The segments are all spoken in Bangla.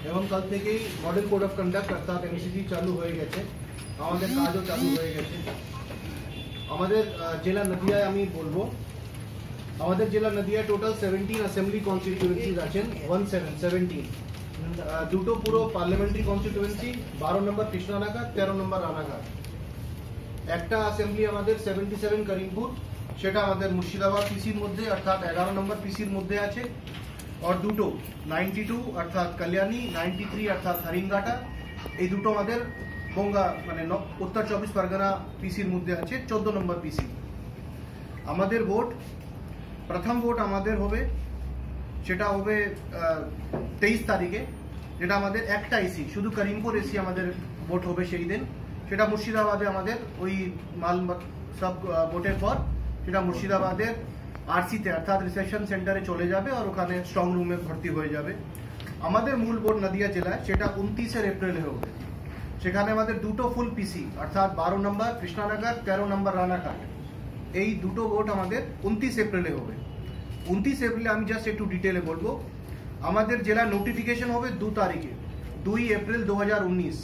এবং কাল থেকেই মডেল কোড অফ কন্ডাক্ট অর্থাৎ এমসিসি চালু হয়ে গেছে, আমাদের কাজও চালু হয়ে গেছে। আমাদের জেলা নদিয়ায় আমি বলবো, আমাদের জেলা নদিয়ায় টোটাল 17 অ্যাসেম্বলি কনস্টিটিউয়েন্সিজ আছেন, 17 দুটো পুরো পার্লামেন্টারি কনস্টিটিউয়েন্সি, 12 নম্বর কৃষ্ণনগর, 13 নম্বর রানাঘাট। একটা অ্যাসেম্বলি আমাদের 77 করিমপুর, সেটা আমাদের মুর্শিদাবাদ পিসির মধ্যে অর্থাৎ 11 নম্বর পিসির মধ্যে আছে। আর দুটো 92 অর্থাৎ কল্যাণী, 93 অর্থাৎ হরিঙ্গাটা, এই দুটো আমাদের বঙ্গা মানে উত্তর 24 পরগনা পিসির মধ্যে আছে, 14 নম্বর পিসি। আমাদের ভোট, প্রথম ভোট আমাদের হবে, সেটা হবে 23 তারিখে, যেটা আমাদের একটা এসি, শুধু করিমপুর এসি আমাদের ভোট হবে সেই দিন। সেটা মুর্শিদাবাদে আমাদের ওই মাল সব ভোটের পর সেটা মুর্শিদাবাদের আরসিতে অর্থাৎ রিসেপশন সেন্টারে চলে যাবে আর ওখানে স্ট্রং রুমে ভর্তি হয়ে যাবে। আমাদের মূল ভোট নদিয়া জেলায় সেটা 29 এপ্রিলে হবে। সেখানে আমাদের দুটো ফুল পিসি অর্থাৎ 12 নম্বর কৃষ্ণনগর, 13 নম্বর রানাঘাট, এই দুটো ভোট আমাদের 29 এপ্রিলে হবে। 29 এপ্রিলে আমি জাস্ট একটু ডিটেলে বলবো। আমাদের জেলা নোটিফিকেশন হবে 2 তারিখে, 2 এপ্রিল 2019।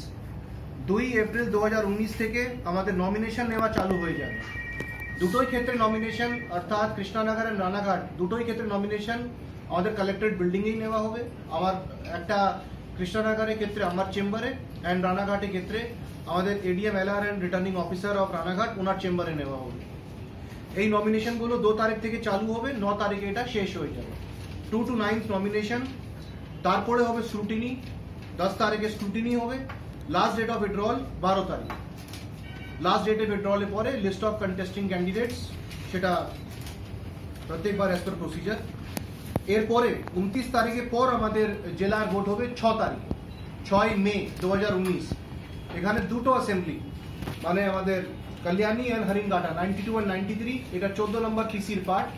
2 এপ্রিল 2019 থেকে আমাদের নমিনেশন নেওয়া চালু হয়ে যাবে। দুটোই ক্ষেত্রে নমিনেশন অর্থাৎ কৃষ্ণনগর আর রানাঘাট দুটোই ক্ষেত্রে নমিনেশন আমাদের কালেক্টরেট বিল্ডিংয়েই নেওয়া হবে। আমার একটা কৃষ্ণনগরের ক্ষেত্রে আমার চেম্বারে অ্যান্ড রানাঘাটের ক্ষেত্রে আমাদের ADM LR and returning officer of Ranaghat ওনার চেম্বারে নেওয়া হবে। এই নমিনেশনগুলো 2 তারিখ থেকে চালু হবে, 9 তারিখে এটা শেষ হয়ে যাবে। 2 to 9 নমিনেশন, তারপরে হবে স্ক্রুটিনি, 10 তারিখে স্ক্রুটিনি হবে। লাস্ট ডেট অফ উইথড্রল 12 তারিখ। লাস্ট ডেটে উইথড্রলের পরে লিস্ট অফ কন্টেস্টিং ক্যান্ডিডেটস, সেটা প্রত্যেকবার অ্যাজ পার প্রসিজার। এরপরে 29 তারিখের পর আমাদের জেলার ভোট হবে 6 তারিখ, 6 মে 2019। এখানে দুটো অ্যাসেম্বলি মানে আমাদের কল্যাণী অ্যান্ড হরিঙ্গাটা 92 আর 93, এটা 14 নম্বর পিসির পার্ট।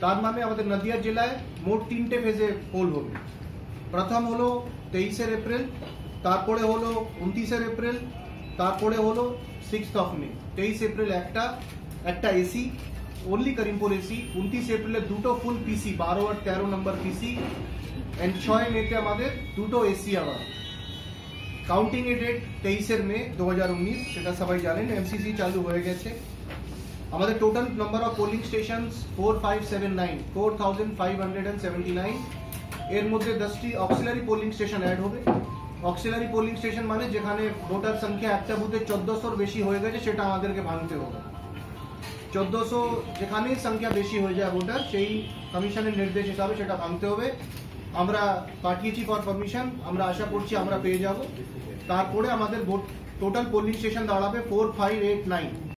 তার মানে আমাদের নদিয়া জেলায় মোট 3টে ফেজে পোল হবে। প্রথম হলো 23 এপ্রিল, তারপরে হলো 29 এপ্রিল, তারপরে হলো 6 মে। 23 এপ্রিল একটা এসি, ওনলি করিমপুর এসি। 29 এপ্রিলে দুটো ফুল পিসি, 12 আর 13 নম্বর পিসি, এন্ড 6 মেতে আমাদের দুটো এসি আবার। কাউন্টিং এর ডেট 23 মে 2019, সেটা সবাই জানেন, এমসিসি চালু হয়ে গেছে। আমাদের total number of polling stations 4579, এর মধ্যে 10টি অক্সিলারি পোলিং স্টেশন অ্যাড হবে। অক্সিলারি পোলিং স্টেশন মানে যেখানে ভোটার সংখ্যা একটা বুথে 1400-র বেশি হয়ে গেছে, সেটা আমাদেরকে ভাঙতে হবে। 1400 যেখানেই সংখ্যা বেশি হয়ে যায় ভোটার, সেই কমিশনের নির্দেশ হিসাবে সেটা ভাঙতে হবে। আমরা পাঠিয়েছি ফর পারমিশন, আমরা আশা করছি আমরা পেয়ে যাব। তারপরে আমাদের ভোট টোটাল পোলিং স্টেশন দাঁড়াবে 4589।